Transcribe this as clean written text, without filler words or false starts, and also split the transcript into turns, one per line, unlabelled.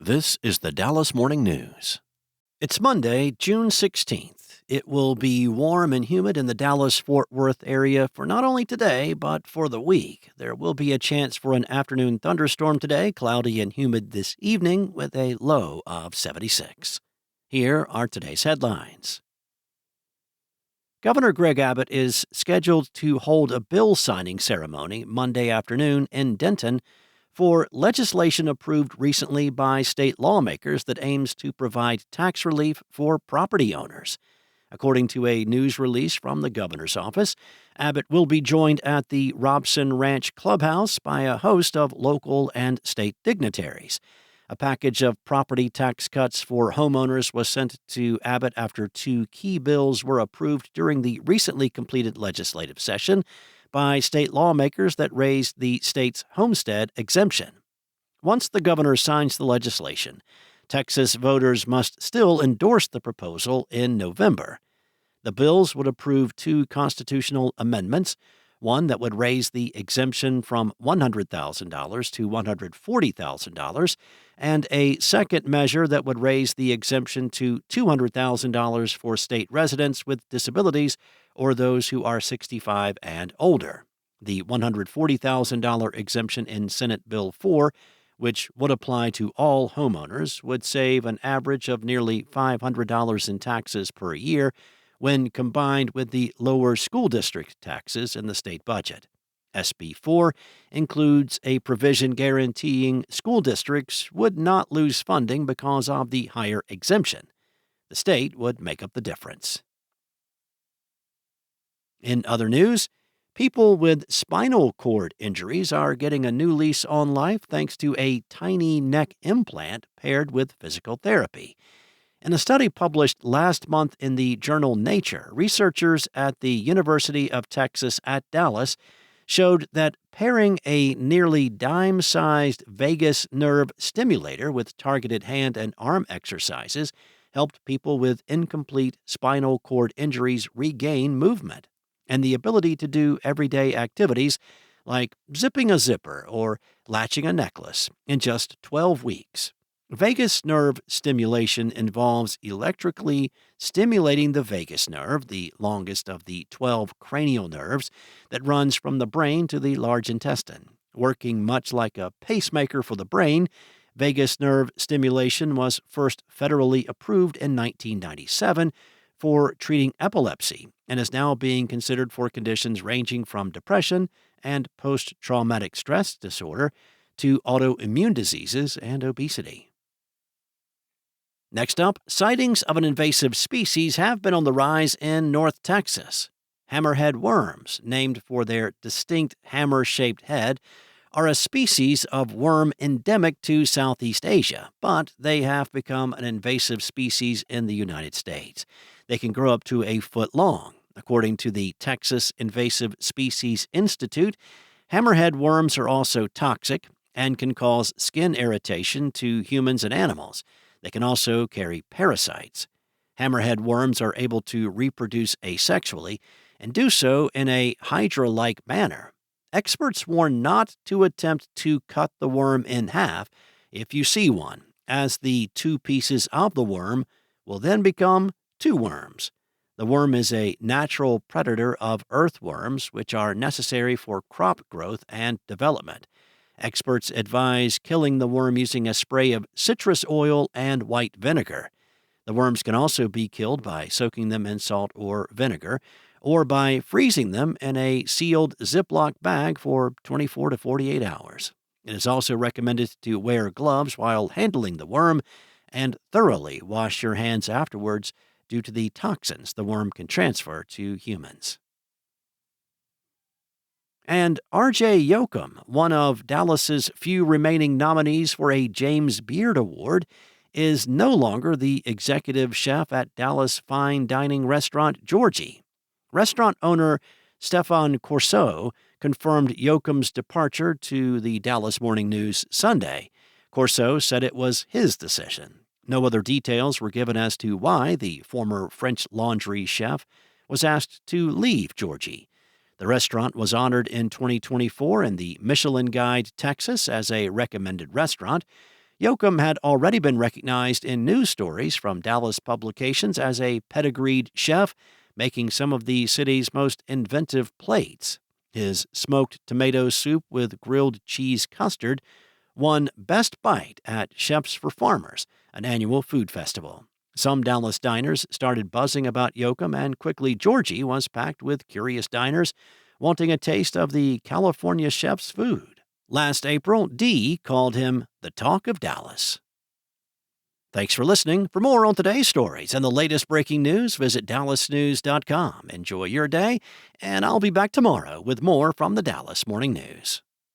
This is the Dallas Morning News. It's Monday, June 16th. It will be warm and humid in the Dallas-Fort Worth area for not only today, but for the week. There will be a chance for an afternoon thunderstorm today, cloudy and humid this evening with a low of 76. Here are today's headlines. Governor Greg Abbott is scheduled to hold a bill signing ceremony Monday afternoon in Denton for legislation approved recently by state lawmakers that aims to provide tax relief for property owners. According to a news release from the governor's office, Abbott will be joined at the Robson Ranch Clubhouse by a host of local and state dignitaries. A package of property tax cuts for homeowners was sent to Abbott after two key bills were approved during the recently completed legislative session by state lawmakers that raised the state's homestead exemption. Once the governor signs the legislation, Texas voters must still endorse the proposal in November. The bills would approve two constitutional amendments, one that would raise the exemption from $100,000 to $140,000, and a second measure that would raise the exemption to $200,000 for state residents with disabilities or those who are 65 and older. The $140,000 exemption in Senate Bill 4, which would apply to all homeowners, would save an average of nearly $500 in taxes per year when combined with the lower school district taxes in the state budget. SB 4 includes a provision guaranteeing school districts would not lose funding because of the higher exemption. The state would make up the difference. In other news, people with spinal cord injuries are getting a new lease on life thanks to a tiny neck implant paired with physical therapy. In a study published last month in the journal Nature, researchers at the University of Texas at Dallas showed that pairing a nearly dime-sized vagus nerve stimulator with targeted hand and arm exercises helped people with incomplete spinal cord injuries regain movement and the ability to do everyday activities like zipping a zipper or latching a necklace in just 12 weeks. Vagus nerve stimulation involves electrically stimulating the vagus nerve, the longest of the 12 cranial nerves that runs from the brain to the large intestine. Working much like a pacemaker for the brain, vagus nerve stimulation was first federally approved in 1997 for treating epilepsy and is now being considered for conditions ranging from depression and post-traumatic stress disorder to autoimmune diseases and obesity. Next up, sightings of an invasive species have been on the rise in North Texas. Hammerhead worms, named for their distinct hammer-shaped head, are a species of worm endemic to Southeast Asia, but they have become an invasive species in the United States. They can grow up to a foot long. According to the Texas Invasive Species Institute, hammerhead worms are also toxic and can cause skin irritation to humans and animals. They can also carry parasites. Hammerhead worms are able to reproduce asexually and do so in a hydra-like manner. Experts warn not to attempt to cut the worm in half if you see one, as the two pieces of the worm will then become two worms. The worm is a natural predator of earthworms, which are necessary for crop growth and development. Experts advise killing the worm using a spray of citrus oil and white vinegar. The worms can also be killed by soaking them in salt or vinegar, or by freezing them in a sealed Ziploc bag for 24 to 48 hours. It is also recommended to wear gloves while handling the worm and thoroughly wash your hands afterwards due to the toxins the worm can transfer to humans. And RJ Yoakum, one of Dallas's few remaining nominees for a James Beard Award, is no longer the executive chef at Dallas fine dining restaurant Georgie. Restaurant owner Stephan Courseau confirmed Yoakum's departure to the Dallas Morning News Sunday. Courseau said it was his decision. No other details were given as to why the former French Laundry chef was asked to leave Georgie. The restaurant was honored in 2024 in the Michelin Guide Texas as a recommended restaurant. Yoakum had already been recognized in news stories from Dallas publications as a pedigreed chef, making some of the city's most inventive plates. His smoked tomato soup with grilled cheese custard won Best Bite at Chefs for Farmers, an annual food festival. Some Dallas diners started buzzing about Yoakum, and quickly Georgie was packed with curious diners wanting a taste of the California chef's food. Last April, Dee called him the talk of Dallas. Thanks for listening. For more on today's stories and the latest breaking news, visit dallasnews.com. Enjoy your day, and I'll be back tomorrow with more from the Dallas Morning News.